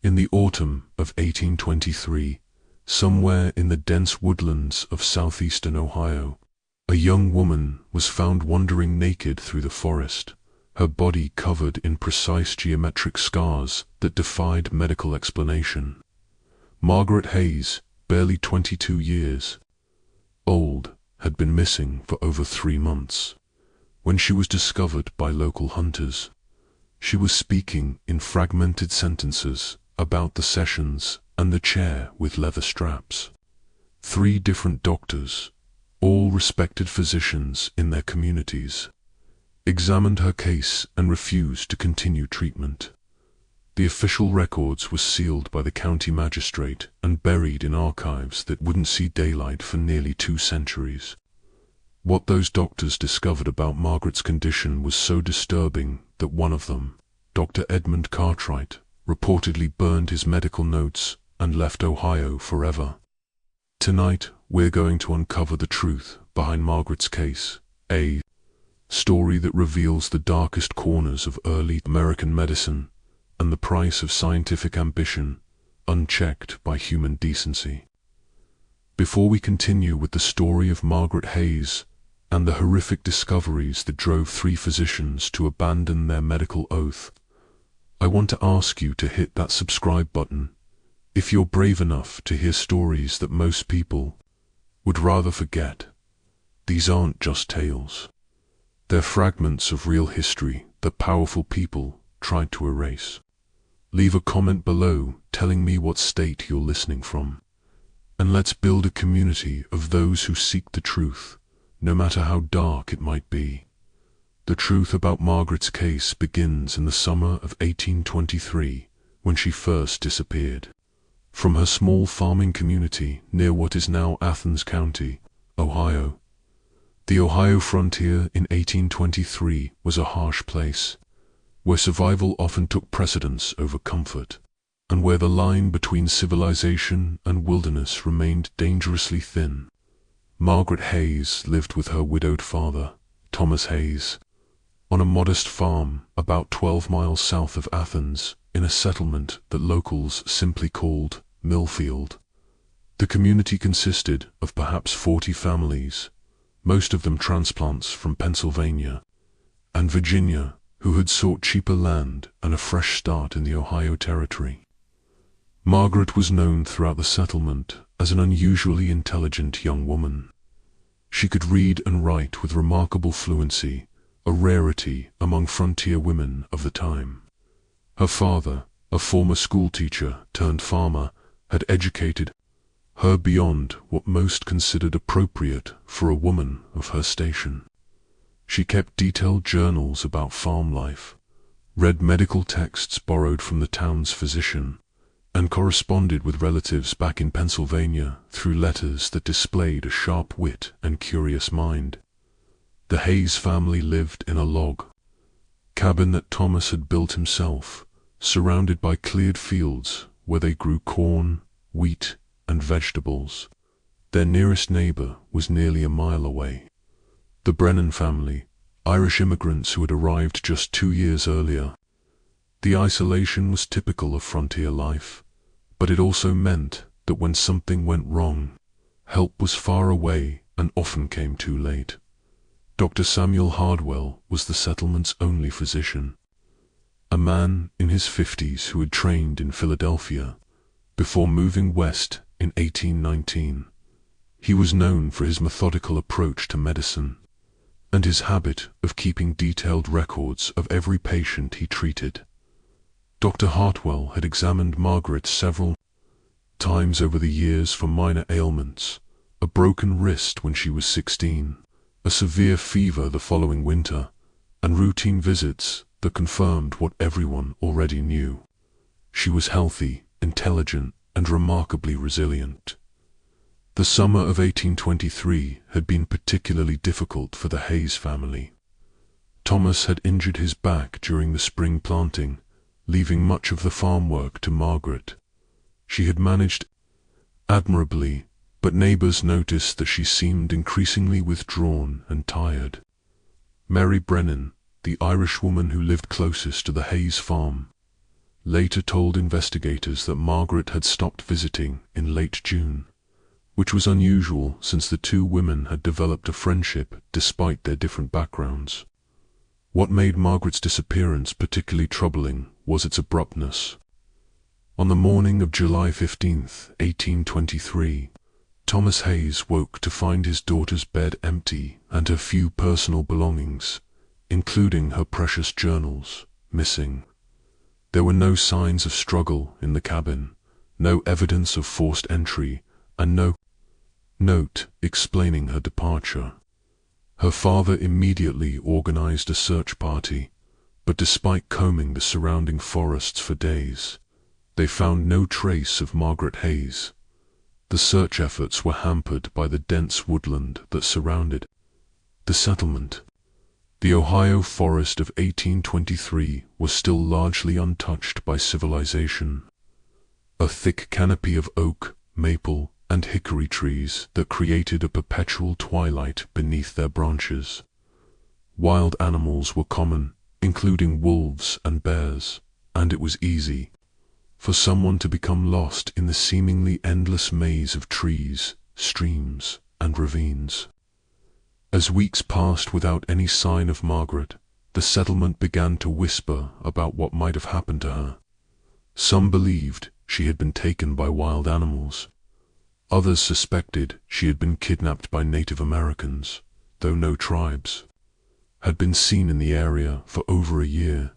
In the autumn of 1823, somewhere in the dense woodlands of southeastern Ohio, a young woman was found wandering naked through the forest, her body covered in precise geometric scars that defied medical explanation. Margaret Hayes, barely 22 years old, had been missing for over 3 months. When she was discovered by local hunters, she was speaking in fragmented sentences about the sessions and the chair with leather straps. 3 different doctors, all respected physicians in their communities, examined her case and refused to continue treatment. The official records were sealed by the county magistrate and buried in archives that wouldn't see daylight for nearly 2 centuries. What those doctors discovered about Margaret's condition was so disturbing that one of them, Dr. Edmund Cartwright, reportedly burned his medical notes and left Ohio forever. Tonight, we're going to uncover the truth behind Margaret's case, a story that reveals the darkest corners of early American medicine and the price of scientific ambition, unchecked by human decency. Before we continue with the story of Margaret Hayes and the horrific discoveries that drove 3 physicians to abandon their medical oath, I want to ask you to hit that subscribe button if you're brave enough to hear stories that most people would rather forget. These aren't just tales. They're fragments of real history that powerful people tried to erase. Leave a comment below telling me what state you're listening from, and let's build a community of those who seek the truth, no matter how dark it might be. The truth about Margaret's case begins in the summer of 1823, when she first disappeared. From her small farming community near what is now Athens County, Ohio. The Ohio frontier in 1823 was a harsh place, where survival often took precedence over comfort, and where the line between civilization and wilderness remained dangerously thin. Margaret Hayes lived with her widowed father, Thomas Hayes, on a modest farm about 12 miles south of Athens, in a settlement that locals simply called Millfield. The community consisted of perhaps 40 families, most of them transplants from Pennsylvania and Virginia, who had sought cheaper land and a fresh start in the Ohio Territory. Margaret was known throughout the settlement as an unusually intelligent young woman. She could read and write with remarkable fluency, a rarity among frontier women of the time. Her father, a former schoolteacher turned farmer, had educated her beyond what most considered appropriate for a woman of her station. She kept detailed journals about farm life, read medical texts borrowed from the town's physician, and corresponded with relatives back in Pennsylvania through letters that displayed a sharp wit and curious mind. The Hayes family lived in a log cabin that Thomas had built himself, surrounded by cleared fields where they grew corn, wheat, and vegetables. Their nearest neighbor was nearly a mile away. The Brennan family, Irish immigrants who had arrived just 2 years earlier. The isolation was typical of frontier life, but it also meant that when something went wrong, help was far away and often came too late. Dr. Samuel Hardwell was the settlement's only physician, a man in his 50s who had trained in Philadelphia before moving west in 1819. He was known for his methodical approach to medicine and his habit of keeping detailed records of every patient he treated. Dr. Hartwell had examined Margaret several times over the years for minor ailments, a broken wrist when she was 16, a severe fever the following winter, and routine visits that confirmed what everyone already knew. She was healthy, intelligent, and remarkably resilient. The summer of 1823 had been particularly difficult for the Hayes family. Thomas had injured his back during the spring planting, leaving much of the farm work to Margaret. She had managed admirably, but neighbors noticed that she seemed increasingly withdrawn and tired. Mary Brennan, the Irish woman who lived closest to the Hayes farm, later told investigators that Margaret had stopped visiting in late June, which was unusual since the two women had developed a friendship despite their different backgrounds. What made Margaret's disappearance particularly troubling was its abruptness. On the morning of July 15, 1823, Thomas Hayes woke to find his daughter's bed empty and her few personal belongings, including her precious journals, missing. There were no signs of struggle in the cabin, no evidence of forced entry, and no note explaining her departure. Her father immediately organized a search party, but despite combing the surrounding forests for days, they found no trace of Margaret Hayes. The search efforts were hampered by the dense woodland that surrounded the settlement. The Ohio forest of 1823 was still largely untouched by civilization. A thick canopy of oak, maple, and hickory trees that created a perpetual twilight beneath their branches. Wild animals were common, including wolves and bears, and it was easy for someone to become lost in the seemingly endless maze of trees, streams, and ravines. As weeks passed without any sign of Margaret, the settlement began to whisper about what might have happened to her. Some believed she had been taken by wild animals. Others suspected she had been kidnapped by Native Americans, though no tribes had been seen in the area for over a year.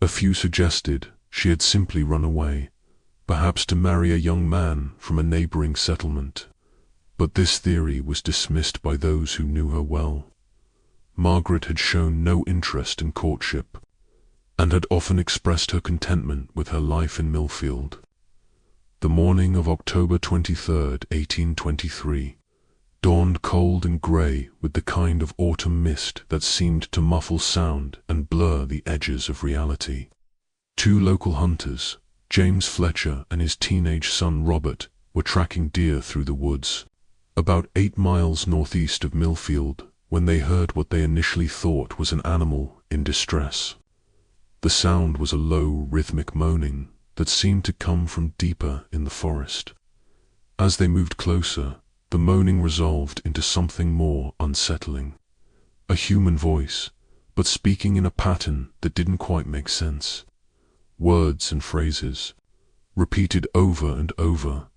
A few suggested she had simply run away, perhaps to marry a young man from a neighboring settlement. But this theory was dismissed by those who knew her well. Margaret had shown no interest in courtship, and had often expressed her contentment with her life in Millfield. The morning of October 23, 1823, dawned cold and grey with the kind of autumn mist that seemed to muffle sound and blur the edges of reality. Two local hunters, James Fletcher and his teenage son Robert, were tracking deer through the woods, about 8 miles northeast of Millfield, when they heard what they initially thought was an animal in distress. The sound was a low, rhythmic moaning that seemed to come from deeper in the forest. As they moved closer, the moaning resolved into something more unsettling. A human voice, but speaking in a pattern that didn't quite make sense. Words and phrases, repeated over and over,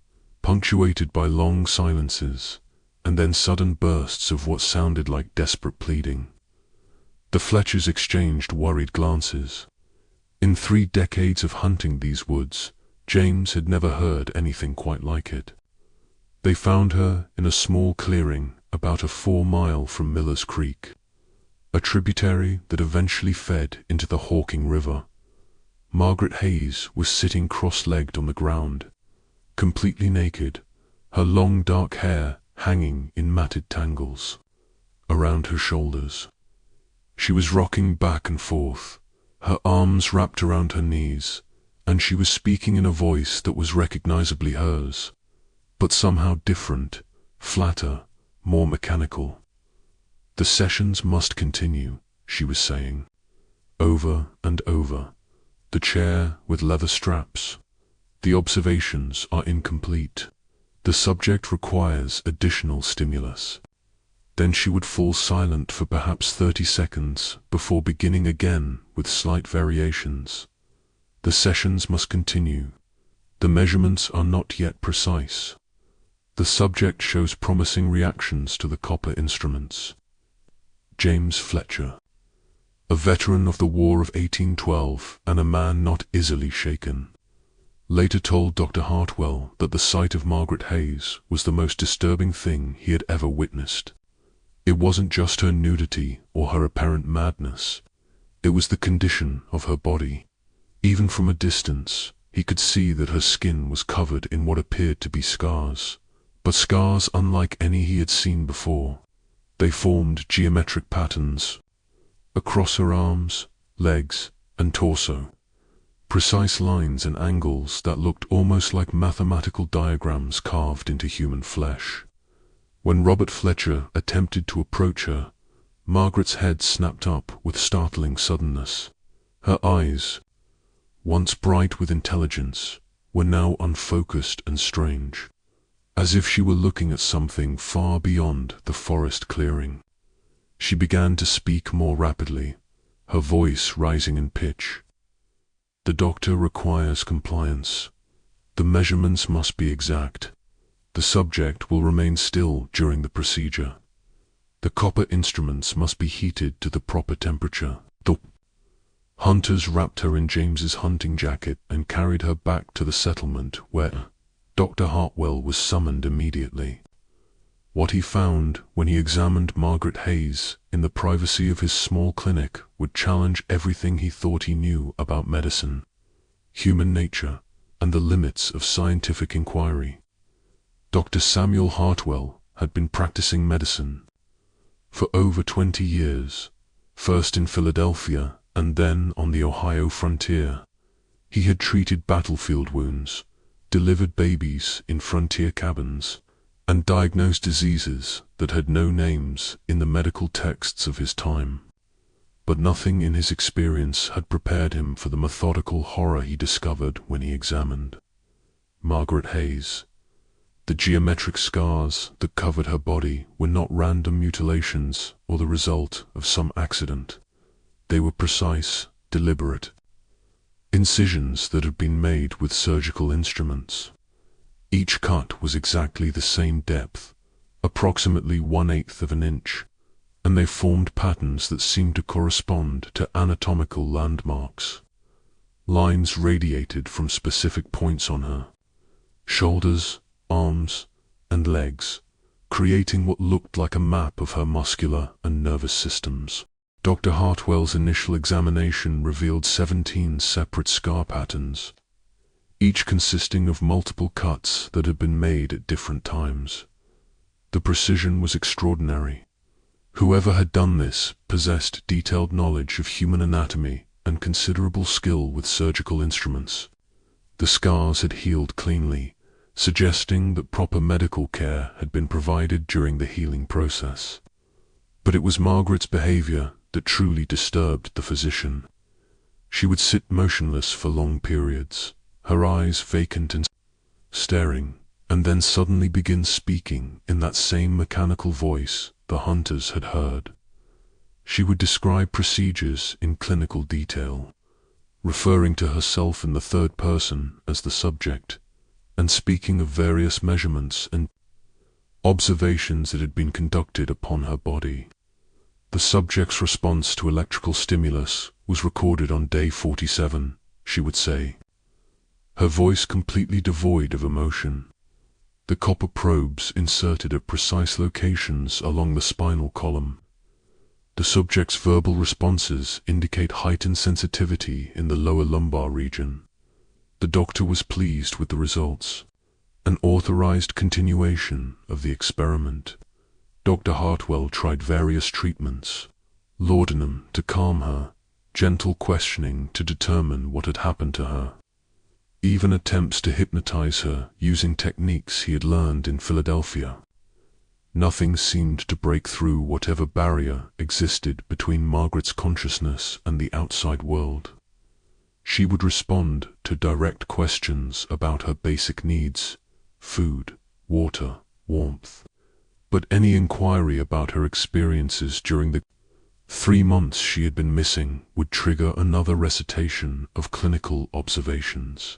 punctuated by long silences, and then sudden bursts of what sounded like desperate pleading. The Fletchers exchanged worried glances. In 3 decades of hunting these woods, James had never heard anything quite like it. They found her in a small clearing about a 4-mile from Miller's Creek, a tributary that eventually fed into the Hawking River. Margaret Hayes was sitting cross-legged on the ground, completely naked, her long dark hair hanging in matted tangles around her shoulders. She was rocking back and forth, her arms wrapped around her knees, and she was speaking in a voice that was recognizably hers, but somehow different, flatter, more mechanical. "The sessions must continue," she was saying, over and over. "The chair with leather straps. The observations are incomplete. The subject requires additional stimulus." Then she would fall silent for perhaps 30 seconds before beginning again with slight variations. "The sessions must continue. The measurements are not yet precise. The subject shows promising reactions to the copper instruments." James Fletcher, a veteran of the War of 1812 and a man not easily shaken, later told Dr. Hartwell that the sight of Margaret Hayes was the most disturbing thing he had ever witnessed. It wasn't just her nudity or her apparent madness, it was the condition of her body. Even from a distance, he could see that her skin was covered in what appeared to be scars, but scars unlike any he had seen before. They formed geometric patterns across her arms, legs, and torso, precise lines and angles that looked almost like mathematical diagrams carved into human flesh. When Robert Fletcher attempted to approach her, Margaret's head snapped up with startling suddenness. Her eyes, once bright with intelligence, were now unfocused and strange, as if she were looking at something far beyond the forest clearing. She began to speak more rapidly, her voice rising in pitch. "The doctor requires compliance. The measurements must be exact. The subject will remain still during the procedure. The copper instruments must be heated to the proper temperature." The hunters wrapped her in James's hunting jacket and carried her back to the settlement, where Dr. Hartwell was summoned immediately. What he found when he examined Margaret Hayes in the privacy of his small clinic would challenge everything he thought he knew about medicine, human nature, and the limits of scientific inquiry. Dr. Samuel Hartwell had been practicing medicine for over 20 years, first in Philadelphia and then on the Ohio frontier. He had treated battlefield wounds, delivered babies in frontier cabins, and diagnosed diseases that had no names in the medical texts of his time. But nothing in his experience had prepared him for the methodical horror he discovered when he examined Margaret Hayes. The geometric scars that covered her body were not random mutilations or the result of some accident. They were precise, deliberate incisions that had been made with surgical instruments. Each cut was exactly the same depth, approximately 1/8 of an inch, and they formed patterns that seemed to correspond to anatomical landmarks. Lines radiated from specific points on her shoulders, arms, and legs, creating what looked like a map of her muscular and nervous systems. Dr. Hartwell's initial examination revealed 17 separate scar patterns, each consisting of multiple cuts that had been made at different times. The precision was extraordinary. Whoever had done this possessed detailed knowledge of human anatomy and considerable skill with surgical instruments. The scars had healed cleanly, suggesting that proper medical care had been provided during the healing process. But it was Margaret's behavior that truly disturbed the physician. She would sit motionless for long periods, her eyes vacant and staring, and then suddenly begin speaking in that same mechanical voice the hunters had heard. She would describe procedures in clinical detail, referring to herself in the third person as the subject, and speaking of various measurements and observations that had been conducted upon her body. The subject's response to electrical stimulus was recorded on day 47, she would say, her voice completely devoid of emotion. The copper probes inserted at precise locations along the spinal column. The subject's verbal responses indicate heightened sensitivity in the lower lumbar region. The doctor was pleased with the results and authorized continuation of the experiment. Dr. Hartwell tried various treatments: laudanum to calm her, gentle questioning to determine what had happened to her, even attempts to hypnotize her using techniques he had learned in Philadelphia. Nothing seemed to break through whatever barrier existed between Margaret's consciousness and the outside world. She would respond to direct questions about her basic needs: food, water, warmth. But any inquiry about her experiences during the 3 months she had been missing would trigger another recitation of clinical observations.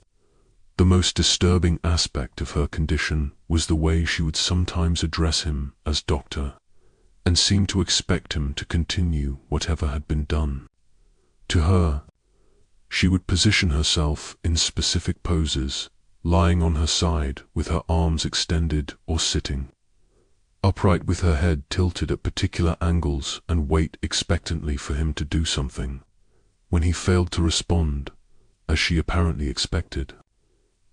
The most disturbing aspect of her condition was the way she would sometimes address him as doctor, and seem to expect him to continue whatever had been done. To her, she would position herself in specific poses, lying on her side with her arms extended or sitting upright with her head tilted at particular angles, and wait expectantly for him to do something. When he failed to respond, as she apparently expected,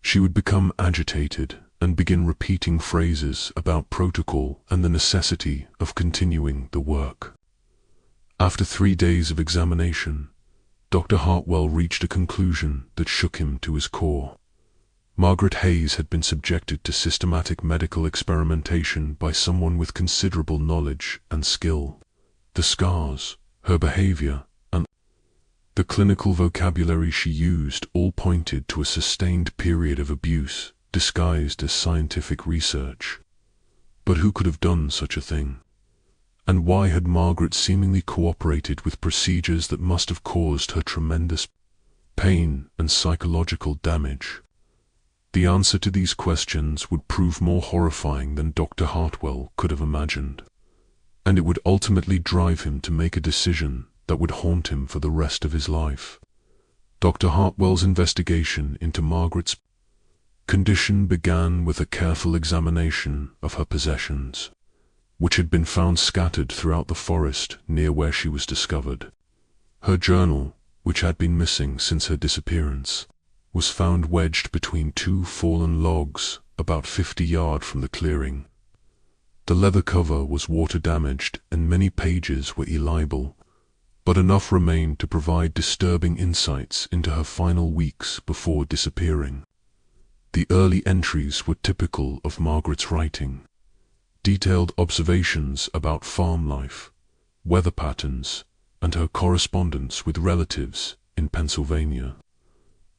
she would become agitated and begin repeating phrases about protocol and the necessity of continuing the work. After 3 days of examination, Dr. Hartwell reached a conclusion that shook him to his core. Margaret Hayes had been subjected to systematic medical experimentation by someone with considerable knowledge and skill. The scars, her behavior, and The clinical vocabulary she used all pointed to a sustained period of abuse, disguised as scientific research. But who could have done such a thing? And why had Margaret seemingly cooperated with procedures that must have caused her tremendous pain and psychological damage? The answer to these questions would prove more horrifying than Dr. Hartwell could have imagined, and it would ultimately drive him to make a decision that would haunt him for the rest of his life. Dr. Hartwell's investigation into Margaret's condition began with a careful examination of her possessions, which had been found scattered throughout the forest near where she was discovered. Her journal, which had been missing since her disappearance, was found wedged between two fallen logs about 50 yards from the clearing. The leather cover was water-damaged and many pages were illegible, but enough remained to provide disturbing insights into her final weeks before disappearing. The early entries were typical of Margaret's writing: detailed observations about farm life, weather patterns, and her correspondence with relatives in Pennsylvania.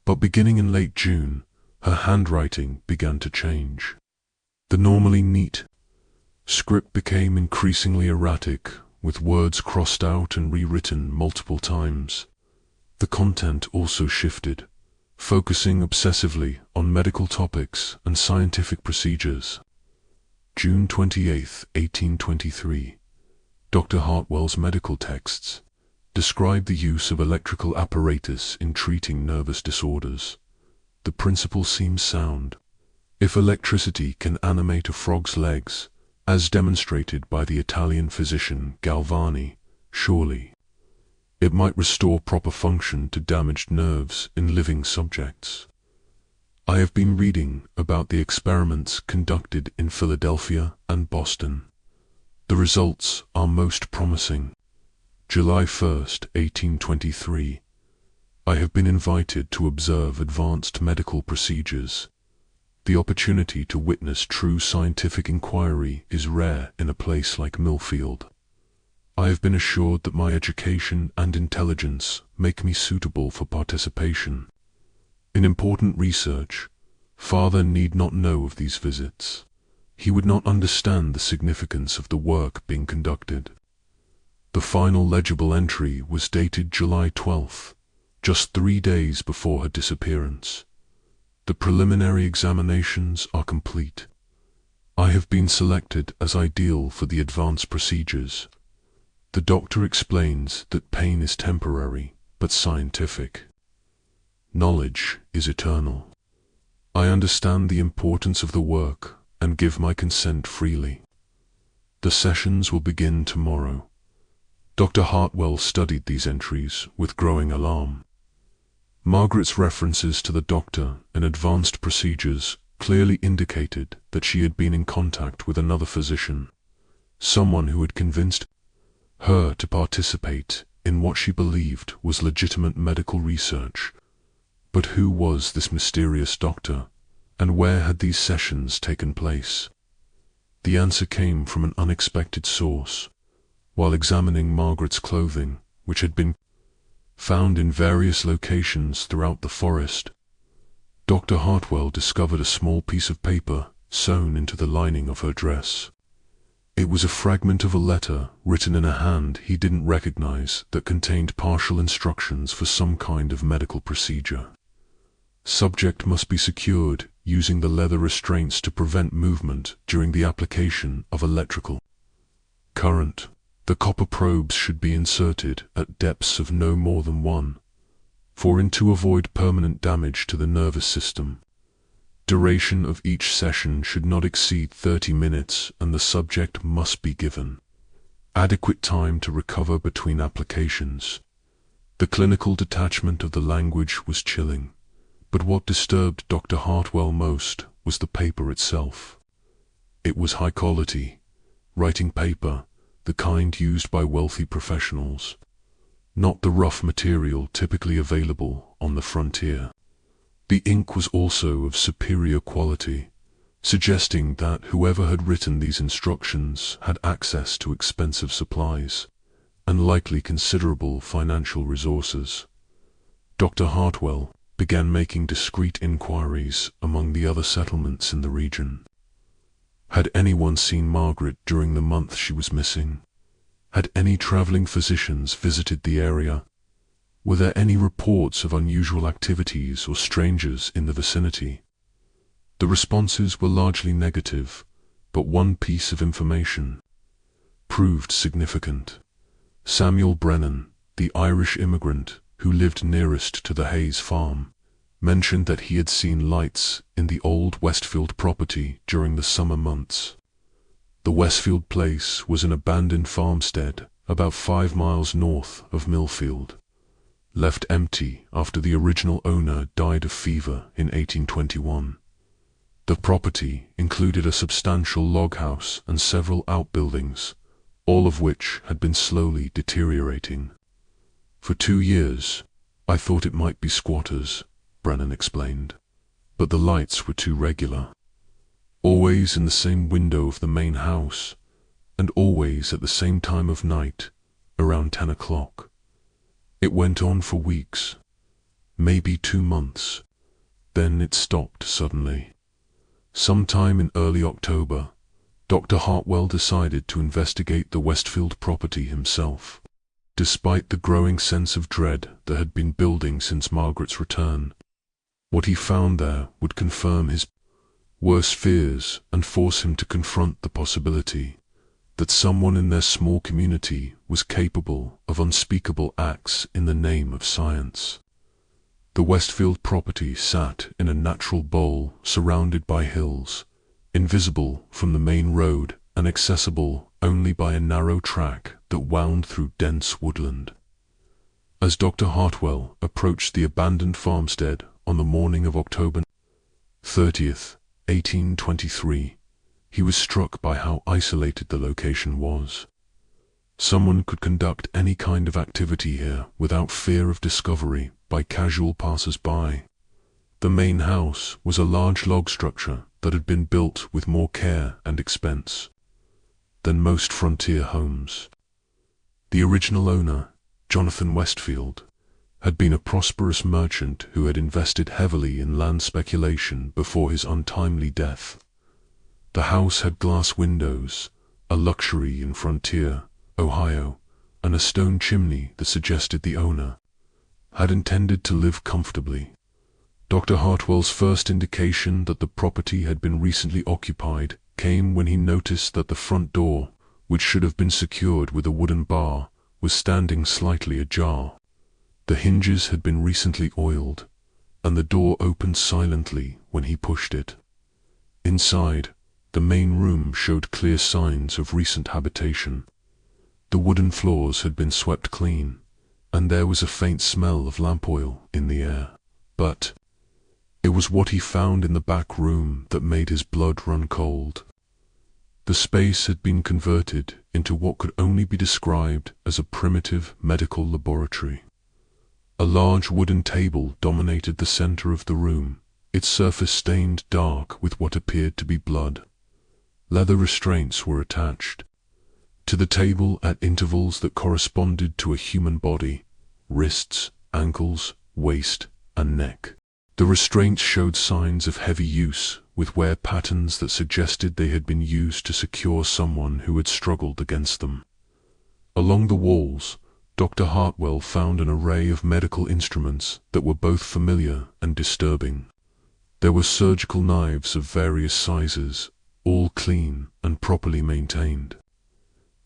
But beginning in late June, her handwriting began to change. The normally neat script became increasingly erratic, with words crossed out and rewritten multiple times. The content also shifted, focusing obsessively on medical topics and scientific procedures. June 28, 1823. Dr. Hartwell's medical texts describe the use of electrical apparatus in treating nervous disorders. The principle seems sound. If electricity can animate a frog's legs, as demonstrated by the Italian physician Galvani, surely it might restore proper function to damaged nerves in living subjects. I have been reading about the experiments conducted in Philadelphia and Boston. The results are most promising. July 1st, 1823. I have been invited to observe advanced medical procedures. The opportunity to witness true scientific inquiry is rare in a place like Millfield. I have been assured that my education and intelligence make me suitable for participation in important research. Father need not know of these visits. He would not understand the significance of the work being conducted. The final legible entry was dated July 12th, just 3 days before her disappearance. The preliminary examinations are complete. I have been selected as ideal for the advanced procedures. The doctor explains that pain is temporary, but scientific. Knowledge is eternal. I understand the importance of the work and give my consent freely. The sessions will begin tomorrow. Dr. Hartwell studied these entries with growing alarm. Margaret's references to the doctor and advanced procedures clearly indicated that she had been in contact with another physician, someone who had convinced her to participate in what she believed was legitimate medical research. But who was this mysterious doctor, and where had these sessions taken place? The answer came from an unexpected source. While examining Margaret's clothing, which had been found in various locations throughout the forest, Dr. Hartwell discovered a small piece of paper sewn into the lining of her dress. It was a fragment of a letter written in a hand he didn't recognize that contained partial instructions for some kind of medical procedure. Subject must be secured using the leather restraints to prevent movement during the application of electrical current. The copper probes should be inserted at depths of no more than 1 to avoid permanent damage to the nervous system. Duration of each session should not exceed 30 minutes, and the subject must be given adequate time to recover between applications. The clinical detachment of the language was chilling, but what disturbed Dr. Hartwell most was the paper itself. It was high quality, writing paper, the kind used by wealthy professionals, not the rough material typically available on the frontier. The ink was also of superior quality, suggesting that whoever had written these instructions had access to expensive supplies and likely considerable financial resources. Dr. Hartwell began making discreet inquiries among the other settlements in the region. Had anyone seen Margaret during the month she was missing? Had any traveling physicians visited the area? Were there any reports of unusual activities or strangers in the vicinity? The responses were largely negative, but one piece of information proved significant. Samuel Brennan, the Irish immigrant who lived nearest to the Hayes farm, mentioned that he had seen lights in the old Westfield property during the summer months. The Westfield place was an abandoned farmstead about 5 miles north of Millfield, left empty after the original owner died of fever in 1821. The property included a substantial log house and several outbuildings, all of which had been slowly deteriorating. For 2 years, I thought it might be squatters, Brennan explained, but the lights were too regular. Always in the same window of the main house, and always at the same time of night, around 10 o'clock. It went on for weeks, maybe 2 months, then it stopped suddenly. Sometime in early October, Dr. Hartwell decided to investigate the Westfield property himself. Despite the growing sense of dread that had been building since Margaret's return, what he found there would confirm his worst fears and force him to confront the possibility that someone in their small community was capable of unspeakable acts in the name of science. The Westfield property sat in a natural bowl surrounded by hills, invisible from the main road and accessible only by a narrow track that wound through dense woodland. As Dr. Hartwell approached the abandoned farmstead on the morning of October 30th, 1823, he was struck by how isolated the location was. Someone could conduct any kind of activity here without fear of discovery by casual passers-by. The main house was a large log structure that had been built with more care and expense than most frontier homes. The original owner, Jonathan Westfield, had been a prosperous merchant who had invested heavily in land speculation before his untimely death. The house had glass windows, a luxury in Frontier, Ohio, and a stone chimney that suggested the owner had intended to live comfortably. Dr. Hartwell's first indication that the property had been recently occupied came when he noticed that the front door, which should have been secured with a wooden bar, was standing slightly ajar. The hinges had been recently oiled, and the door opened silently when he pushed it. Inside, the main room showed clear signs of recent habitation. The wooden floors had been swept clean, and there was a faint smell of lamp oil in the air. But it was what he found in the back room that made his blood run cold. The space had been converted into what could only be described as a primitive medical laboratory. A large wooden table dominated the center of the room, its surface stained dark with what appeared to be blood. Leather restraints were attached to the table at intervals that corresponded to a human body: wrists, ankles, waist, and neck. The restraints showed signs of heavy use, with wear patterns that suggested they had been used to secure someone who had struggled against them. Along the walls, Dr. Hartwell found an array of medical instruments that were both familiar and disturbing. There were surgical knives of various sizes, all clean and properly maintained.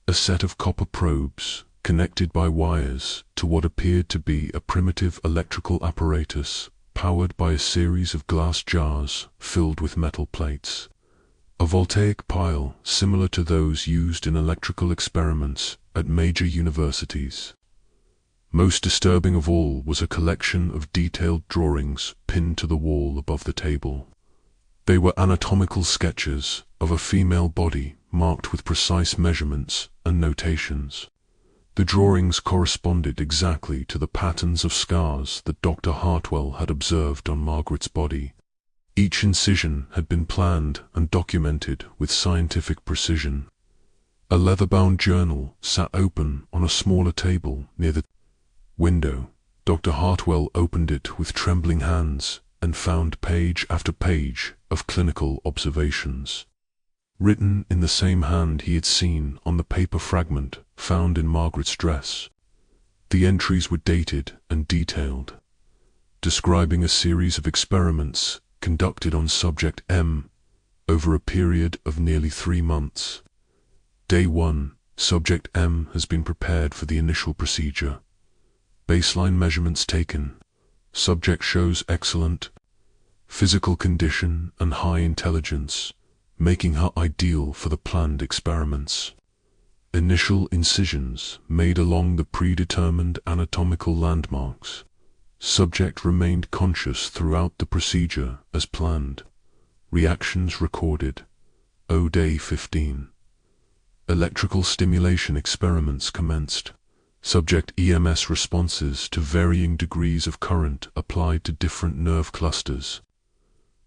A set of copper probes, connected by wires to what appeared to be a primitive electrical apparatus, powered by a series of glass jars filled with metal plates. A voltaic pile similar to those used in electrical experiments at major universities. Most disturbing of all was a collection of detailed drawings pinned to the wall above the table. They were anatomical sketches of a female body marked with precise measurements and notations. The drawings corresponded exactly to the patterns of scars that Dr. Hartwell had observed on Margaret's body. Each incision had been planned and documented with scientific precision. A leather-bound journal sat open on a smaller table near the window, Dr. Hartwell opened it with trembling hands and found page after page of clinical observations, written in the same hand he had seen on the paper fragment found in Margaret's dress. The entries were dated and detailed, describing a series of experiments conducted on subject M over a period of nearly 3 months. Day 1, subject M has been prepared for the initial procedure. Baseline measurements taken. Subject shows excellent physical condition and high intelligence, making her ideal for the planned experiments. Initial incisions made along the predetermined anatomical landmarks. Subject remained conscious throughout the procedure as planned. Reactions recorded. Day 15. Electrical stimulation experiments commenced. Subject EMS responses to varying degrees of current applied to different nerve clusters.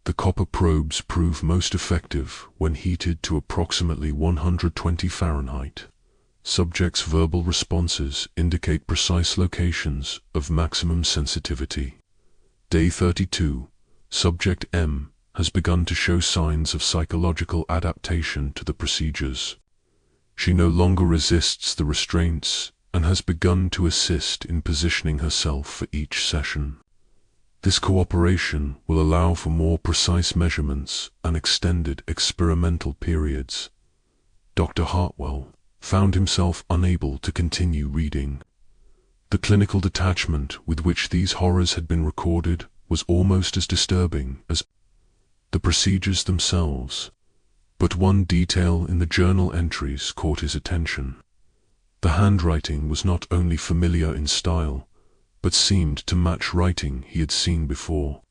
The copper probes prove most effective when heated to approximately 120 Fahrenheit. Subject's verbal responses indicate precise locations of maximum sensitivity. Day 32. Subject M has begun to show signs of psychological adaptation to the procedures. She no longer resists the restraints and has begun to assist in positioning herself for each session. This cooperation will allow for more precise measurements and extended experimental periods. Dr. Hartwell found himself unable to continue reading. The clinical detachment with which these horrors had been recorded was almost as disturbing as the procedures themselves. But one detail in the journal entries caught his attention. The handwriting was not only familiar in style, but seemed to match writing he had seen before.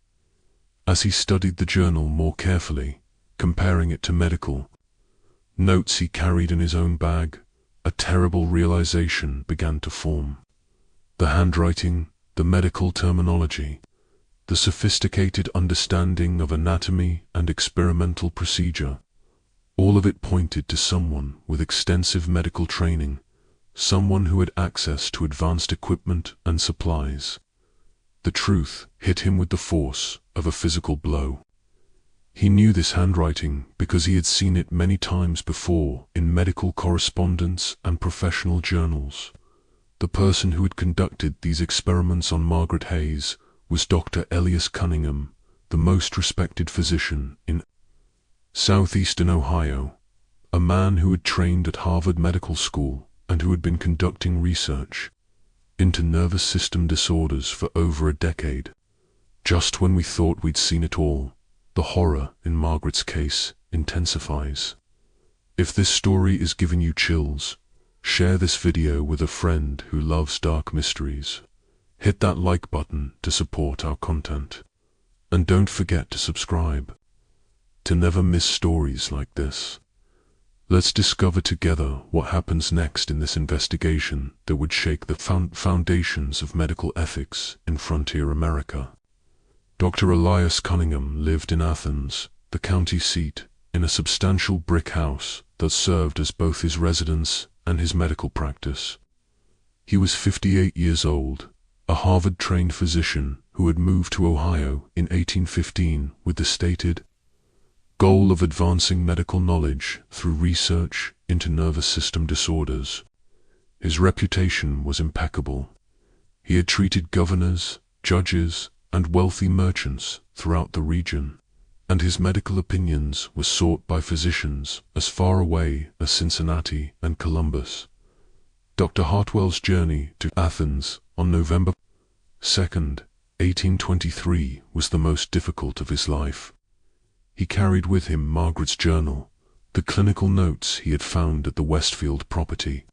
As he studied the journal more carefully, comparing it to medical notes he carried in his own bag, a terrible realization began to form. The handwriting, the medical terminology, the sophisticated understanding of anatomy and experimental procedure, all of it pointed to someone with extensive medical training, someone who had access to advanced equipment and supplies. The truth hit him with the force of a physical blow. He knew this handwriting because he had seen it many times before in medical correspondence and professional journals. The person who had conducted these experiments on Margaret Hayes was Dr. Elias Cunningham, the most respected physician in southeastern Ohio, a man who had trained at Harvard Medical School and who had been conducting research into nervous system disorders for over a decade. Just when we thought we'd seen it all, the horror in Margaret's case intensifies. If this story is giving you chills, share this video with a friend who loves dark mysteries. Hit that like button to support our content. And don't forget to subscribe to never miss stories like this. Let's discover together what happens next in this investigation that would shake the foundations of medical ethics in frontier America. Dr. Elias Cunningham lived in Athens, the county seat, in a substantial brick house that served as both his residence and his medical practice. He was 58 years old, a Harvard-trained physician who had moved to Ohio in 1815 with the stated goal of advancing medical knowledge through research into nervous system disorders. His reputation was impeccable. He had treated governors, judges, and wealthy merchants throughout the region, and his medical opinions were sought by physicians as far away as Cincinnati and Columbus. Dr. Hartwell's journey to Athens on November 2nd, 1823 was the most difficult of his life. He carried with him Margaret's journal, the clinical notes he had found at the Westfield property,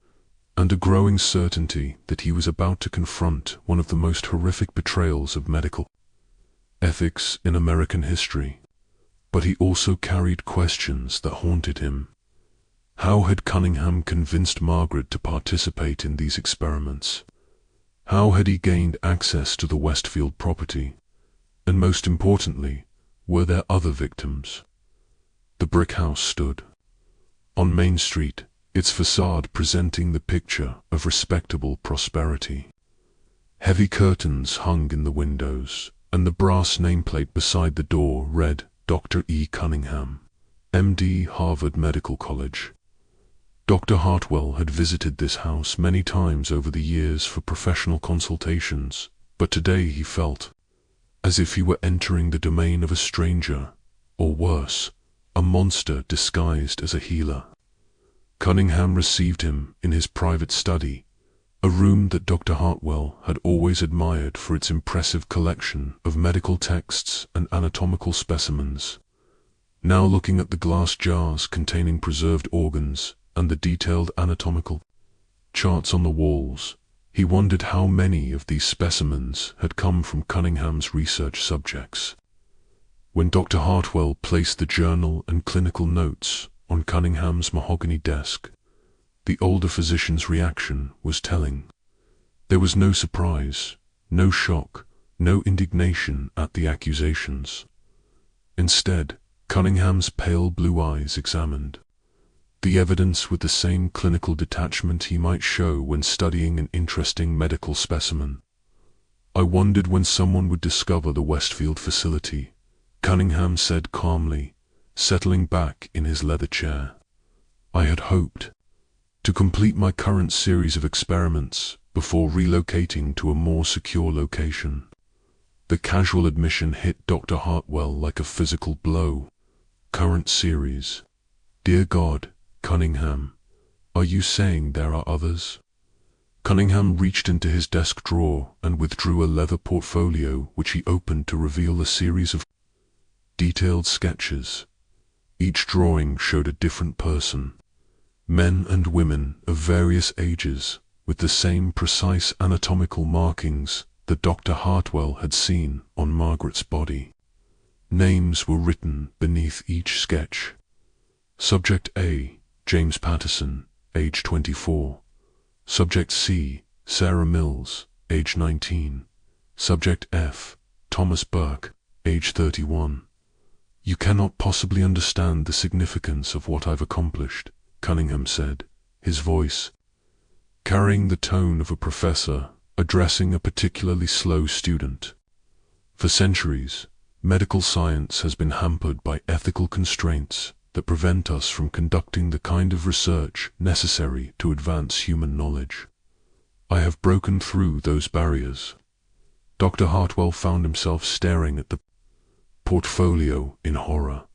and a growing certainty that he was about to confront one of the most horrific betrayals of medical ethics in American history. But he also carried questions that haunted him. How had Cunningham convinced Margaret to participate in these experiments? How had he gained access to the Westfield property? And most importantly, were there other victims? The brick house stood on Main Street, its facade presenting the picture of respectable prosperity. Heavy curtains hung in the windows, and the brass nameplate beside the door read Dr. E. Cunningham, M.D., Harvard Medical College. Dr. Hartwell had visited this house many times over the years for professional consultations, but today he felt as if he were entering the domain of a stranger, or worse, a monster disguised as a healer. Cunningham received him in his private study, a room that Dr. Hartwell had always admired for its impressive collection of medical texts and anatomical specimens. Now looking at the glass jars containing preserved organs and the detailed anatomical charts on the walls, he wondered how many of these specimens had come from Cunningham's research subjects. When Dr. Hartwell placed the journal and clinical notes on Cunningham's mahogany desk, the older physician's reaction was telling. There was no surprise, no shock, no indignation at the accusations. Instead, Cunningham's pale blue eyes examined the evidence with the same clinical detachment he might show when studying an interesting medical specimen. I wondered when someone would discover the Westfield facility, Cunningham said calmly, settling back in his leather chair. I had hoped to complete my current series of experiments before relocating to a more secure location. The casual admission hit Dr. Hartwell like a physical blow. Current series. Dear God, Cunningham, are you saying there are others? Cunningham reached into his desk drawer and withdrew a leather portfolio which he opened to reveal a series of detailed sketches. Each drawing showed a different person, men and women of various ages, with the same precise anatomical markings that Dr. Hartwell had seen on Margaret's body. Names were written beneath each sketch. Subject A, James Patterson, age 24. Subject C, Sarah Mills, age 19. Subject F, Thomas Burke, age 31. You cannot possibly understand the significance of what I've accomplished, Cunningham said, his voice carrying the tone of a professor addressing a particularly slow student. For centuries, medical science has been hampered by ethical constraints that prevent us from conducting the kind of research necessary to advance human knowledge. I have broken through those barriers. Dr. Hartwell found himself staring at the portfolio in horror.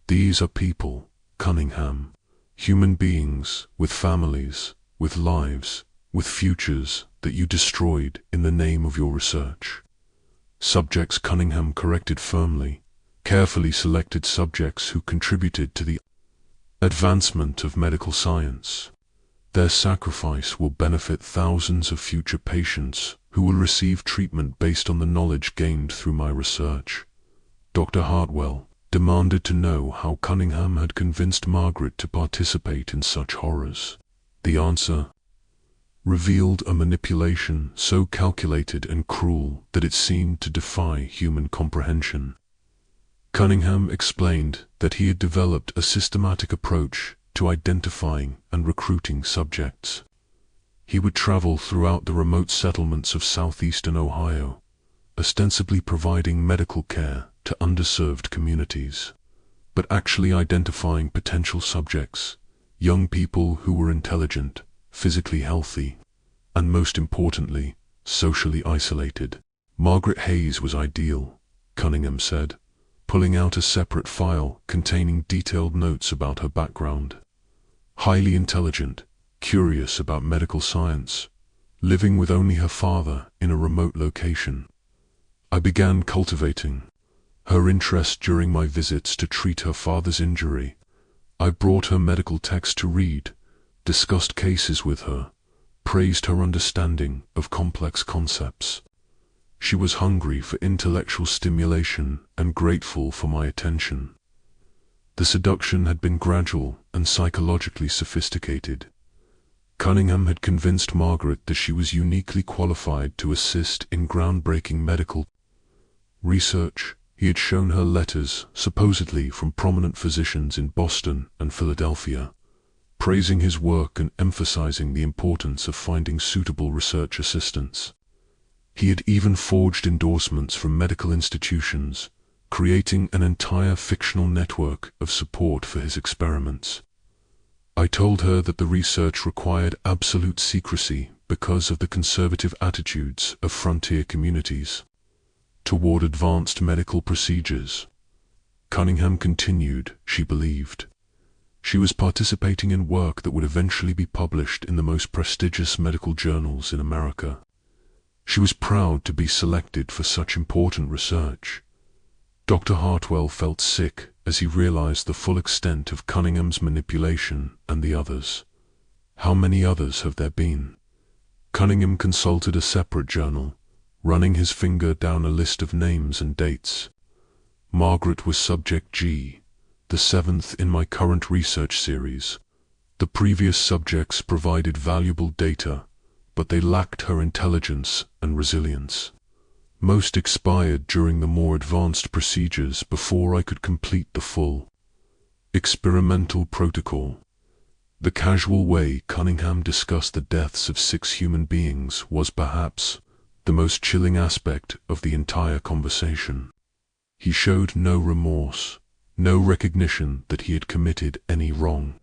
These are people, Cunningham, human beings with families, with lives, with futures that you destroyed in the name of your research. Subjects, Cunningham corrected firmly, carefully selected subjects who contributed to the advancement of medical science. Their sacrifice will benefit thousands of future patients who will receive treatment based on the knowledge gained through my research. Dr. Hartwell demanded to know how Cunningham had convinced Margaret to participate in such horrors. The answer revealed a manipulation so calculated and cruel that it seemed to defy human comprehension. Cunningham explained that he had developed a systematic approach to identifying and recruiting subjects. He would travel throughout the remote settlements of southeastern Ohio, ostensibly providing medical care to underserved communities, but actually identifying potential subjects, young people who were intelligent, physically healthy, and most importantly, socially isolated. Margaret Hayes was ideal, Cunningham said, pulling out a separate file containing detailed notes about her background. Highly intelligent, curious about medical science, living with only her father in a remote location. I began cultivating her interest during my visits to treat her father's injury. I brought her medical text to read, discussed cases with her, praised her understanding of complex concepts. She was hungry for intellectual stimulation and grateful for my attention. The seduction had been gradual and psychologically sophisticated. Cunningham had convinced Margaret that she was uniquely qualified to assist in groundbreaking medical research. He had shown her letters, supposedly from prominent physicians in Boston and Philadelphia, praising his work and emphasizing the importance of finding suitable research assistants. He had even forged endorsements from medical institutions, creating an entire fictional network of support for his experiments. I told her that the research required absolute secrecy because of the conservative attitudes of frontier communities toward advanced medical procedures. Cunningham continued, she believed. She was participating in work that would eventually be published in the most prestigious medical journals in America. She was proud to be selected for such important research. Dr. Hartwell felt sick as he realized the full extent of Cunningham's manipulation and the others. How many others have there been? Cunningham consulted a separate journal, running his finger down a list of names and dates. Margaret was subject G, the seventh in my current research series. The previous subjects provided valuable data, but they lacked her intelligence and resilience. Most expired during the more advanced procedures before I could complete the full experimental protocol. The casual way Cunningham discussed the deaths of 6 human beings was perhaps the most chilling aspect of the entire conversation. He showed no remorse, no recognition that he had committed any wrong.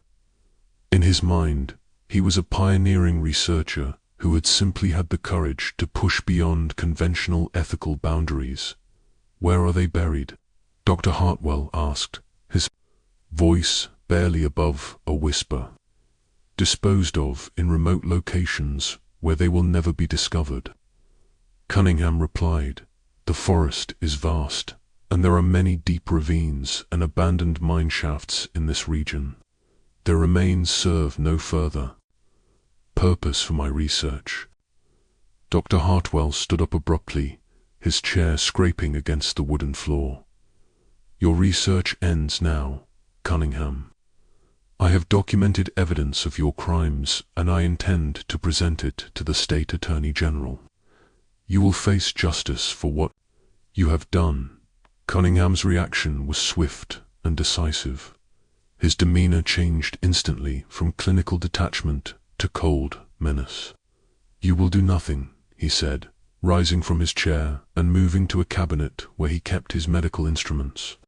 In his mind, he was a pioneering researcher who had simply had the courage to push beyond conventional ethical boundaries. Where are they buried? Dr. Hartwell asked, his voice barely above a whisper. Disposed of in remote locations where they will never be discovered. Cunningham replied, the forest is vast, and there are many deep ravines and abandoned mine shafts in this region. Their remains serve no further purpose for my research. Dr. Hartwell stood up abruptly, his chair scraping against the wooden floor. Your research ends now, Cunningham. I have documented evidence of your crimes, and I intend to present it to the State Attorney General. You will face justice for what you have done. Cunningham's reaction was swift and decisive. His demeanor changed instantly from clinical detachment to cold menace. You will do nothing, he said, rising from his chair and moving to a cabinet where he kept his medical instruments.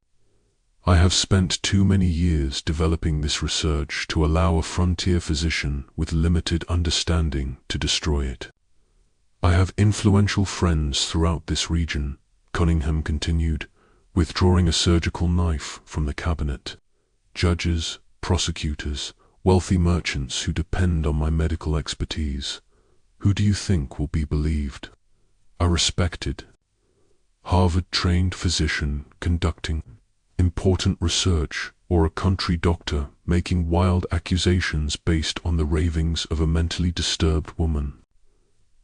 I have spent too many years developing this research to allow a frontier physician with limited understanding to destroy it. I have influential friends throughout this region, Cunningham continued, withdrawing a surgical knife from the cabinet. Judges, prosecutors, wealthy merchants who depend on my medical expertise. Who do you think will be believed? A respected, Harvard-trained physician conducting important research, or a country doctor making wild accusations based on the ravings of a mentally disturbed woman?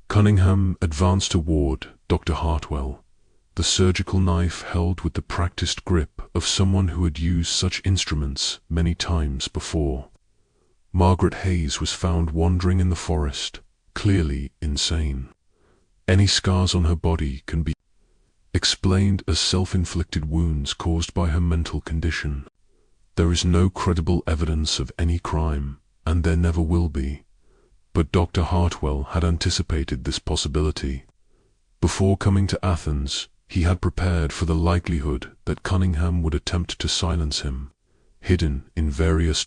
Cunningham advanced toward Dr. Hartwell, the surgical knife held with the practiced grip of someone who had used such instruments many times before. Margaret Hayes was found wandering in the forest, clearly insane. Any scars on her body can be explained as self-inflicted wounds caused by her mental condition. There is no credible evidence of any crime, and there never will be. But Dr. Hartwell had anticipated this possibility. Before coming to Athens, he had prepared for the likelihood that Cunningham would attempt to silence him. Hidden in various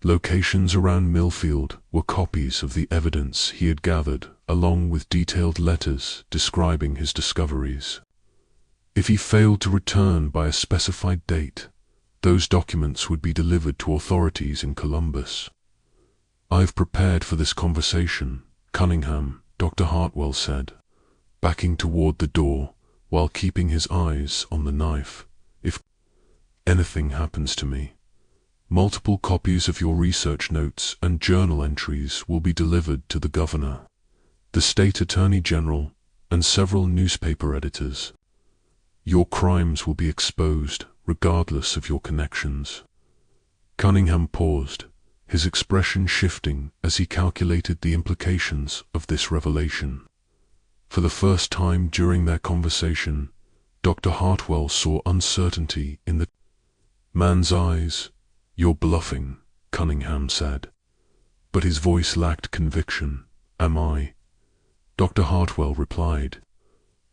locations around Millfield were copies of the evidence he had gathered, along with detailed letters describing his discoveries. If he failed to return by a specified date, those documents would be delivered to authorities in Columbus. I've prepared for this conversation, Cunningham, Dr. Hartwell said, backing toward the door while keeping his eyes on the knife. If anything happens to me, multiple copies of your research notes and journal entries will be delivered to the governor, the state attorney general, and several newspaper editors. Your crimes will be exposed regardless of your connections. Cunningham paused, his expression shifting as he calculated the implications of this revelation. For the first time during their conversation, Dr. Hartwell saw uncertainty in the man's eyes. You're bluffing, Cunningham said. But his voice lacked conviction. Am I? Dr. Hartwell replied,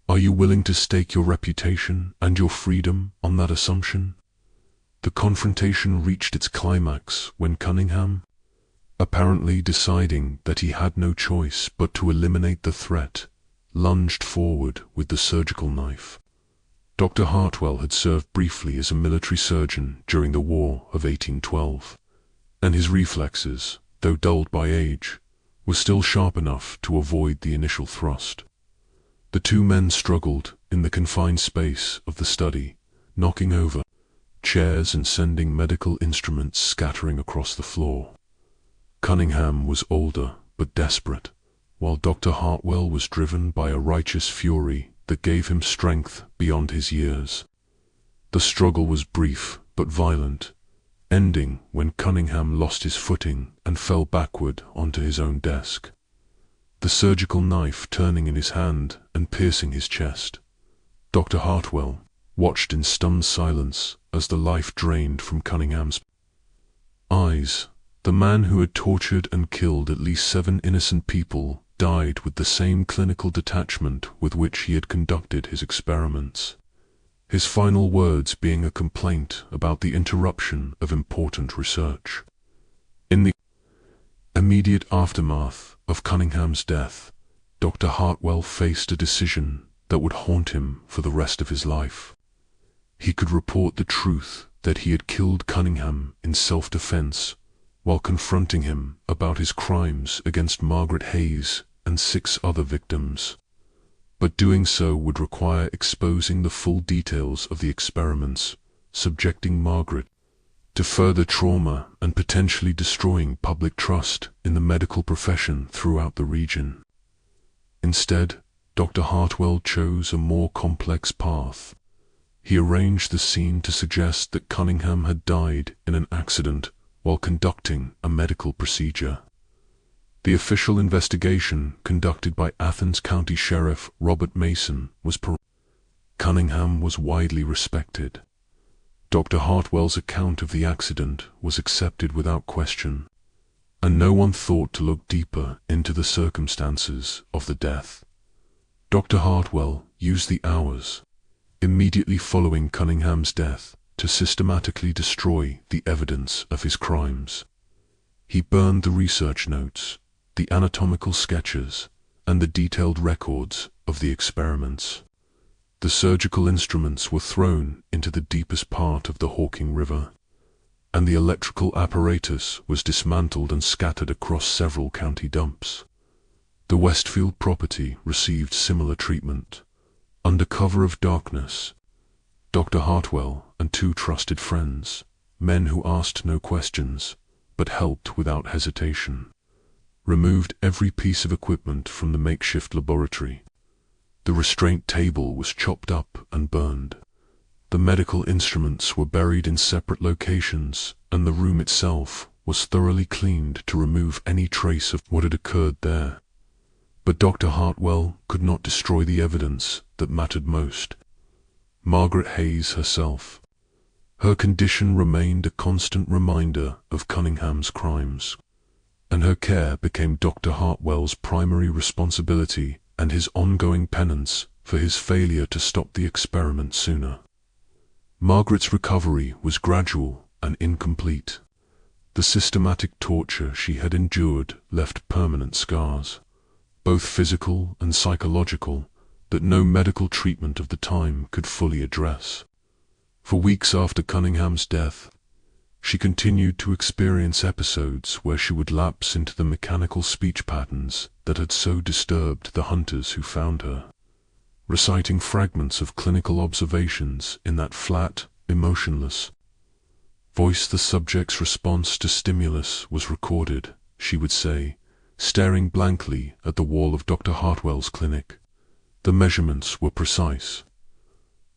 "Are you willing to stake your reputation and your freedom on that assumption?" The confrontation reached its climax when Cunningham, apparently deciding that he had no choice but to eliminate the threat, lunged forward with the surgical knife. Dr. Hartwell had served briefly as a military surgeon during the War of 1812, and his reflexes, though dulled by age, were still sharp enough to avoid the initial thrust. The two men struggled in the confined space of the study, knocking over chairs and sending medical instruments scattering across the floor. Cunningham was older but desperate, while Dr. Hartwell was driven by a righteous fury that gave him strength beyond his years. The struggle was brief but violent, ending when Cunningham lost his footing and fell backward onto his own desk, the surgical knife turning in his hand and piercing his chest. Dr. Hartwell watched in stunned silence as the life drained from Cunningham's eyes. The man who had tortured and killed at least 7 innocent people died with the same clinical detachment with which he had conducted his experiments, his final words being a complaint about the interruption of important research. In the immediate aftermath of Cunningham's death, Dr. Hartwell faced a decision that would haunt him for the rest of his life. He could report the truth that he had killed Cunningham in self-defense while confronting him about his crimes against Margaret Hayes and 6 other victims. But doing so would require exposing the full details of the experiments, subjecting Margaret to further trauma and potentially destroying public trust in the medical profession throughout the region. Instead, Dr. Hartwell chose a more complex path. He arranged the scene to suggest that Cunningham had died in an accident while conducting a medical procedure. The official investigation conducted by Athens County Sheriff Robert Mason was Cunningham was widely respected. Dr. Hartwell's account of the accident was accepted without question, and no one thought to look deeper into the circumstances of the death. Dr. Hartwell used the hours immediately following Cunningham's death to systematically destroy the evidence of his crimes. He burned the research notes, the anatomical sketches, and the detailed records of the experiments. The surgical instruments were thrown into the deepest part of the Hawking River, and the electrical apparatus was dismantled and scattered across several county dumps. The Westfield property received similar treatment. Under cover of darkness, Dr. Hartwell and 2 trusted friends, men who asked no questions but helped without hesitation, removed every piece of equipment from the makeshift laboratory. The restraint table was chopped up and burned. The medical instruments were buried in separate locations, and the room itself was thoroughly cleaned to remove any trace of what had occurred there. But Dr. Hartwell could not destroy the evidence that mattered most: Margaret Hayes herself. Her condition remained a constant reminder of Cunningham's crimes, and her care became Dr. Hartwell's primary responsibility and his ongoing penance for his failure to stop the experiment sooner. Margaret's recovery was gradual and incomplete. The systematic torture she had endured left permanent scars, both physical and psychological, that no medical treatment of the time could fully address. For weeks after Cunningham's death, she continued to experience episodes where she would lapse into the mechanical speech patterns that had so disturbed the hunters who found her, reciting fragments of clinical observations in that flat, emotionless voice. The subject's response to stimulus was recorded, she would say, staring blankly at the wall of Dr. Hartwell's clinic. The measurements were precise.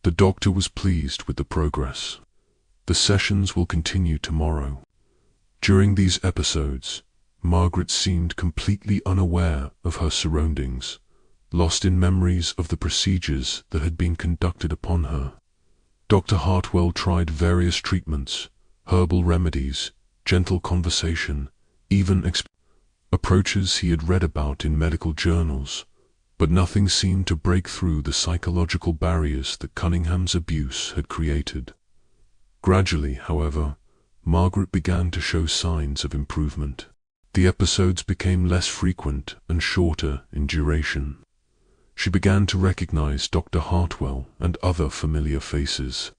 The doctor was pleased with the progress. The sessions will continue tomorrow. During these episodes, Margaret seemed completely unaware of her surroundings, lost in memories of the procedures that had been conducted upon her. Dr. Hartwell tried various treatments, herbal remedies, gentle conversation, even approaches he had read about in medical journals, But nothing seemed to break through the psychological barriers that Cunningham's abuse had created. Gradually, however, Margaret began to show signs of improvement. The episodes became less frequent and shorter in duration. She began to recognize Dr. Hartwell and other familiar faces,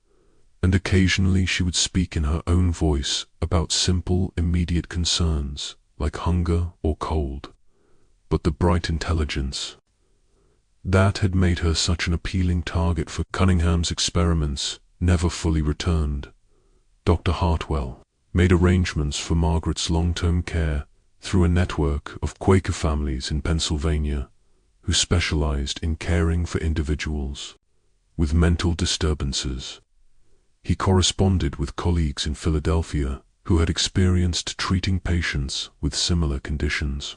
and occasionally she would speak in her own voice about simple, immediate concerns like hunger or cold. But the bright intelligence that had made her such an appealing target for Cunningham's experiments never fully returned. Dr. Hartwell made arrangements for Margaret's long-term care through a network of Quaker families in Pennsylvania who specialized in caring for individuals with mental disturbances. He corresponded with colleagues in Philadelphia who had experienced treating patients with similar conditions.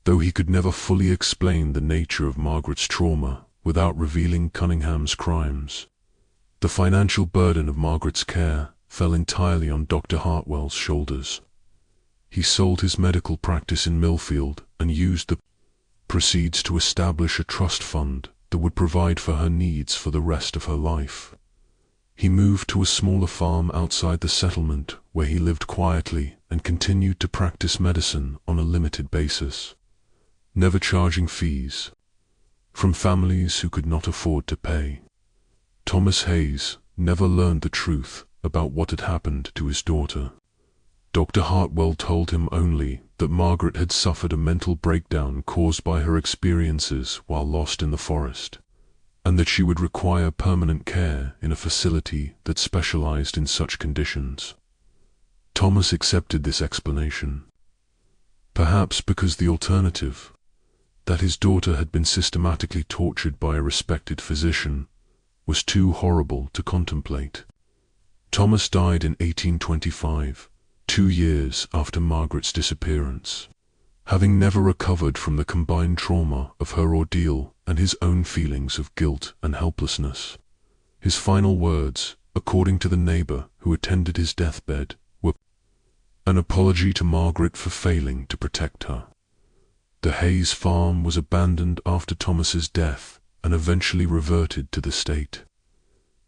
Though he could never fully explain the nature of Margaret's trauma without revealing Cunningham's crimes, the financial burden of Margaret's care fell entirely on Dr. Hartwell's shoulders. He sold his medical practice in Millfield and used the proceeds to establish a trust fund that would provide for her needs for the rest of her life. He moved to a smaller farm outside the settlement where he lived quietly and continued to practice medicine on a limited basis, never charging fees from families who could not afford to pay. Thomas Hayes never learned the truth about what had happened to his daughter. Dr. Hartwell told him only that Margaret had suffered a mental breakdown caused by her experiences while lost in the forest, and that she would require permanent care in a facility that specialized in such conditions. Thomas accepted this explanation, perhaps because the alternative, that his daughter had been systematically tortured by a respected physician, was too horrible to contemplate. Thomas died in 1825, 2 years after Margaret's disappearance, having never recovered from the combined trauma of her ordeal and his own feelings of guilt and helplessness. His final words, according to the neighbor who attended his deathbed, were an apology to Margaret for failing to protect her. The Hayes farm was abandoned after Thomas's death and eventually reverted to the state.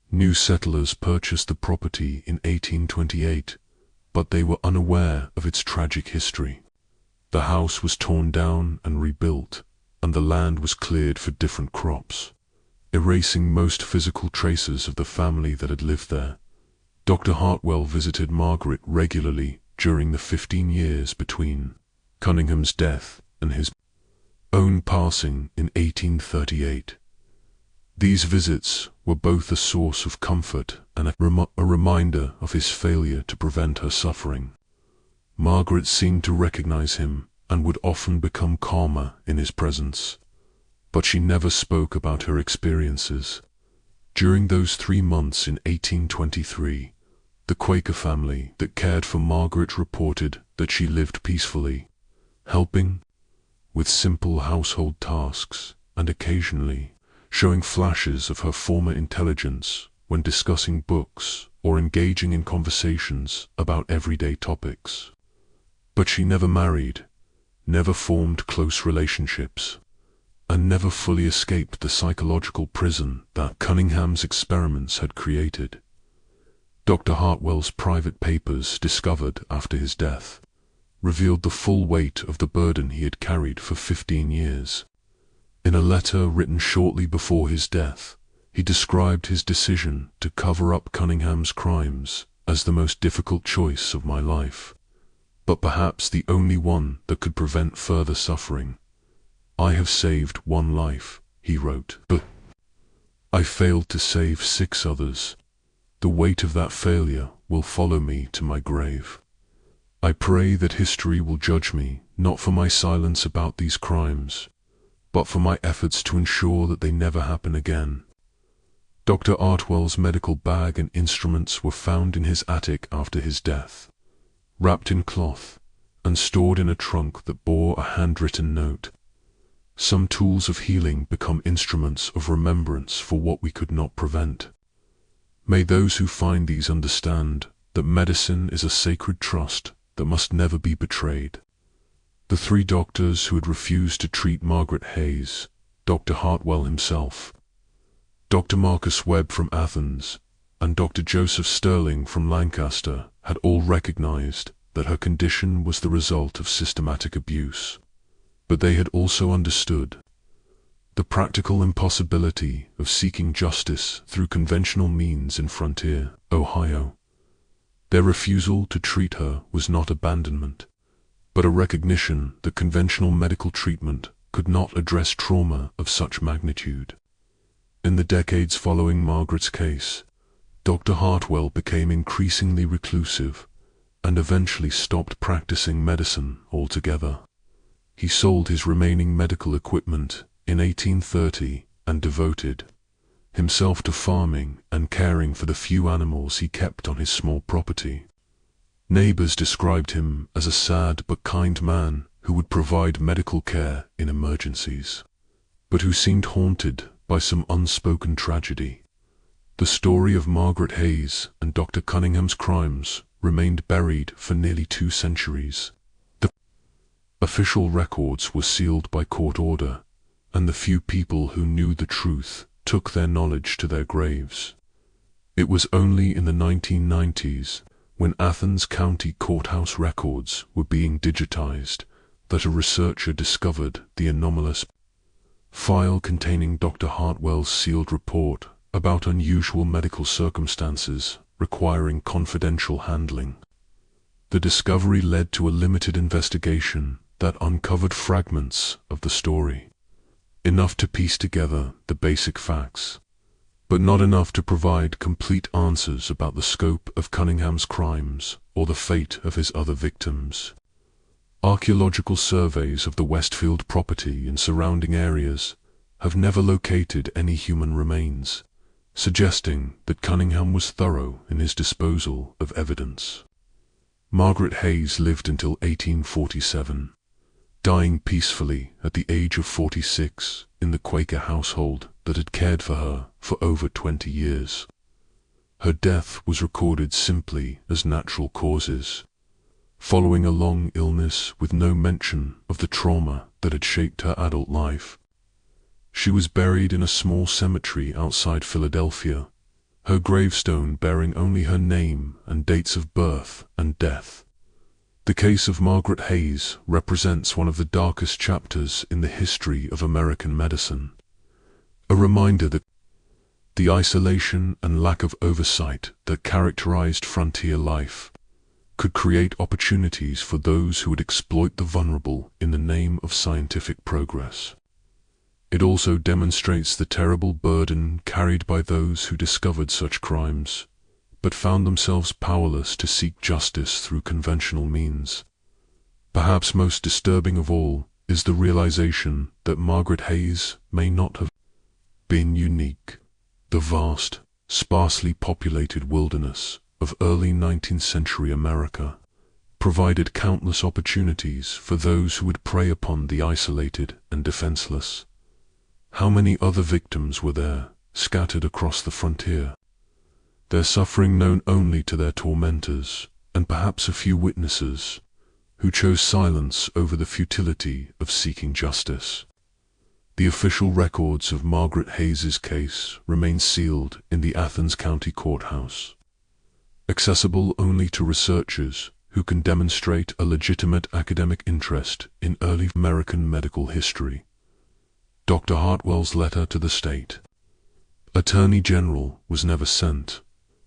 New settlers purchased the property in 1828, but they were unaware of its tragic history. The house was torn down and rebuilt, and the land was cleared for different crops, erasing most physical traces of the family that had lived there. Dr. Hartwell visited Margaret regularly during the 15 years between Cunningham's death and his own passing in 1838. These visits were both a source of comfort and a reminder of his failure to prevent her suffering. Margaret seemed to recognize him and would often become calmer in his presence, but she never spoke about her experiences. During those 3 months in 1823, the Quaker family that cared for Margaret reported that she lived peacefully, helping with simple household tasks and occasionally showing flashes of her former intelligence when discussing books or engaging in conversations about everyday topics. But she never married, never formed close relationships, and never fully escaped the psychological prison that Cunningham's experiments had created. Dr. Hartwell's private papers, discovered after his death, revealed the full weight of the burden he had carried for 15 years. In a letter written shortly before his death, he described his decision to cover up Cunningham's crimes as the most difficult choice of my life, but perhaps the only one that could prevent further suffering. I have saved 1 life, he wrote, but I failed to save 6 others. The weight of that failure will follow me to my grave. I pray that history will judge me not for my silence about these crimes, but for my efforts to ensure that they never happen again. Dr. Hartwell's medical bag and instruments were found in his attic after his death, wrapped in cloth and stored in a trunk that bore a handwritten note. Some tools of healing become instruments of remembrance for what we could not prevent. May those who find these understand that medicine is a sacred trust that must never be betrayed. The 3 doctors who had refused to treat Margaret Hayes Dr. Hartwell himself, Dr. Marcus Webb from Athens, and Dr. Joseph Sterling from Lancaster had all recognized that her condition was the result of systematic abuse. But they had also understood the practical impossibility of seeking justice through conventional means in Frontier, Ohio. Their refusal to treat her was not abandonment, but a recognition that conventional medical treatment could not address trauma of such magnitude. In the decades following Margaret's case, Dr. Hartwell became increasingly reclusive and eventually stopped practicing medicine altogether. He sold his remaining medical equipment in 1830 and devoted himself to farming and caring for the few animals he kept on his small property. Neighbors described him as a sad but kind man who would provide medical care in emergencies, but who seemed haunted by some unspoken tragedy. The story of Margaret Hayes and Dr. Cunningham's crimes remained buried for nearly 2 centuries. The official records were sealed by court order, and the few people who knew the truth took their knowledge to their graves. It was only in the 1990s, when Athens County courthouse records were being digitized, that a researcher discovered the anomalous file containing Dr. Hartwell's sealed report about unusual medical circumstances requiring confidential handling. The discovery led to a limited investigation that uncovered fragments of the story, enough to piece together the basic facts, but not enough to provide complete answers about the scope of Cunningham's crimes or the fate of his other victims. Archaeological surveys of the Westfield property and surrounding areas have never located any human remains, suggesting that Cunningham was thorough in his disposal of evidence. Margaret Hayes lived until 1847, dying peacefully at the age of 46 in the Quaker household that had cared for her for over 20 years. Her death was recorded simply as natural causes, following a long illness with no mention of the trauma that had shaped her adult life. She was buried in a small cemetery outside Philadelphia, her gravestone bearing only her name and dates of birth and death. The case of Margaret Hayes represents one of the darkest chapters in the history of American medicine, a reminder that the isolation and lack of oversight that characterized frontier life could create opportunities for those who would exploit the vulnerable in the name of scientific progress. It also demonstrates the terrible burden carried by those who discovered such crimes, but found themselves powerless to seek justice through conventional means. Perhaps most disturbing of all is the realization that Margaret Hayes may not have been unique. The vast, sparsely populated wilderness of early 19th century America provided countless opportunities for those who would prey upon the isolated and defenseless. How many other victims were there, scattered across the frontier? Their suffering known only to their tormentors, and perhaps a few witnesses, who chose silence over the futility of seeking justice. The official records of Margaret Hayes's case remain sealed in the Athens County Courthouse, accessible only to researchers who can demonstrate a legitimate academic interest in early American medical history. Dr. Hartwell's letter to the state Attorney General was never sent,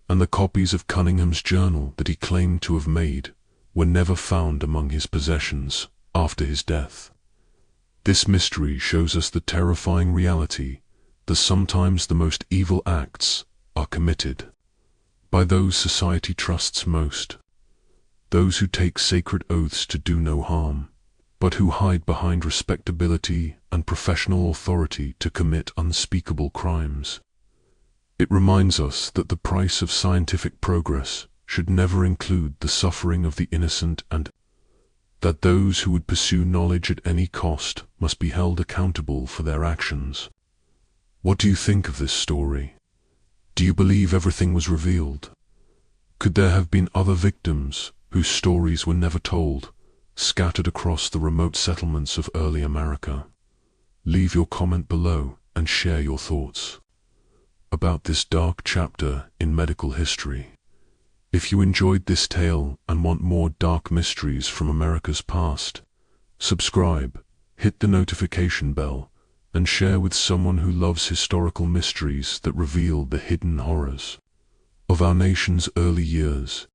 and the copies of Cunningham's journal that he claimed to have made were never found among his possessions after his death. This mystery shows us the terrifying reality that sometimes the most evil acts are committed by those society trusts most, those who take sacred oaths to do no harm, but who hide behind respectability and professional authority to commit unspeakable crimes. It reminds us that the price of scientific progress should never include the suffering of the innocent, and that those who would pursue knowledge at any cost must be held accountable for their actions. What do you think of this story? Do you believe everything was revealed? Could there have been other victims whose stories were never told, scattered across the remote settlements of early America? Leave your comment below and share your thoughts about this dark chapter in medical history. If you enjoyed this tale and want more dark mysteries from America's past, subscribe, hit the notification bell, and share with someone who loves historical mysteries that reveal the hidden horrors of our nation's early years.